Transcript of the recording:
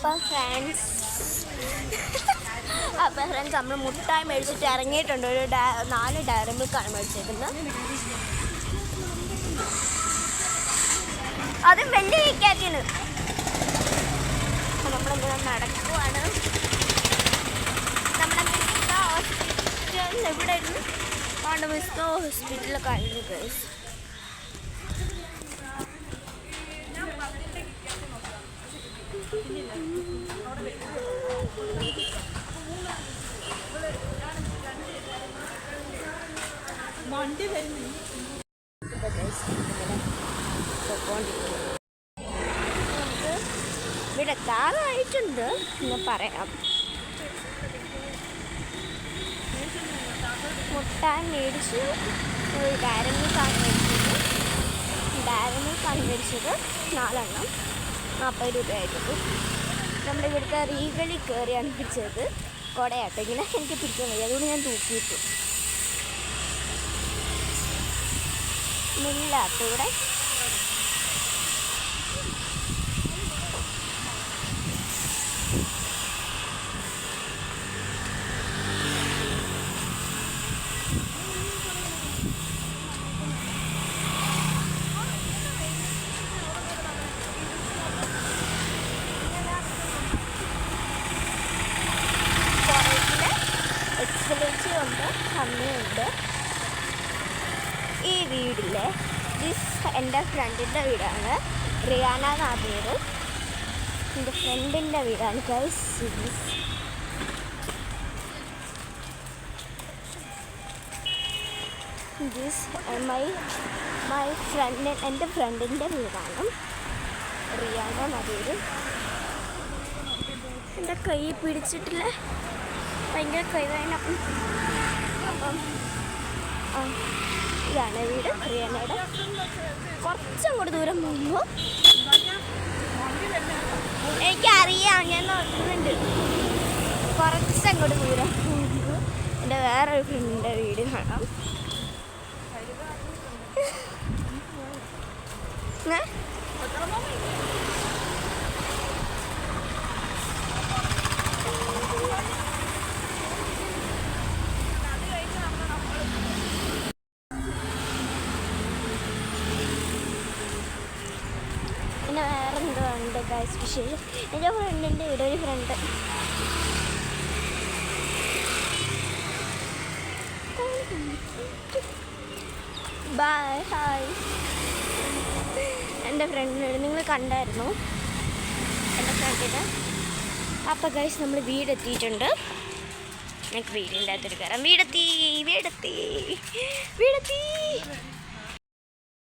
അപ്പം ഫ്രണ്ട്സ് നമ്മൾ മുട്ടായി മേടിച്ചിട്ട് ഇറങ്ങിയിട്ടുണ്ട്. ഒരു 4 ഡയറി മിൽക്കാണ് മേടിച്ചേക്കുന്നത്. അതും വലിയ വിക്കാറ്റിന്. നമ്മളിങ്ങനെ നടക്കുവാണ്. നമ്മുടെ മിസ്ക ഹോസ്പിറ്റൽ എവിടെ ഇരുന്നു? അവിടെ മിസ്ക ഹോസ്പിറ്റലിൽ കഴിഞ്ഞു ഗൈസ്. ഇവിടെ കാറായിട്ടുണ്ട് എന്ന് പറയാം. മുട്ടാൻ മേടിച്ചു. ഒരു ഡയറി മിൽക്കാണ് മേടിച്ചത്. 4 എണ്ണം 40 രൂപയായിട്ടുള്ളൂ. നമ്മളിവിടുത്തെ റീഗലിൽ കയറിയാണ് പിടിച്ചത്. കുടയാട്ടോ ഇങ്ങനെ എനിക്ക് പിടിക്കാൻ വയ്യ, അതുകൊണ്ട് ഞാൻ തൂക്കിയിട്ടു. മില്ലാട്ടോ ഇവിടെ. എക്സലൻസിയുണ്ട്, അമ്മയുണ്ട്. ഈ വീടിലെ എൻ്റെ ഫ്രണ്ടിൻ്റെ വീടാണ്. റിയാന എന്നാ പേര്. എൻ്റെ ഫ്രണ്ടിൻ്റെ വീടാണ് ഗൈസ്. എൻ്റെ ഫ്രണ്ടിൻ്റെ വീടാണ്. റിയാന എന്നാ പേര്. എൻ്റെ കൈ പിടിച്ചിട്ടില്ല, ഭയങ്കര കൈവേദന. അപ്പം ഇതാണ് വീട് റിയാനയുടെ. കുറച്ചങ്ങോട്ട് ദൂരം പോകുമ്പോൾ എനിക്കറിയാം, ഞാൻ നോക്കുന്നുണ്ട്. കുറച്ചങ്ങോട്ട് ദൂരം പോകുമ്പോൾ എൻ്റെ വേറൊരു ഫ്രണ്ടിൻ്റെ വീട് കാണാം. പിന്നെ വേറെ എന്തോ ഉണ്ട് ഗൈസ് വിശേഷം. എൻ്റെ ഫ്രണ്ടിൻ്റെ വീട്, ഒരു ഫ്രണ്ട്. Bye hi. എൻ്റെ ഫ്രണ്ടിൻ്റെ വീട് നിങ്ങൾ കണ്ടായിരുന്നു, എൻ്റെ ഫ്രണ്ടിന്. അപ്പം ഗൈസ് നമ്മൾ വീടെത്തിയിട്ടുണ്ട്. എനിക്ക് വീടിൻ്റെ അകത്തൊരു കയറാം. വീടെത്തി.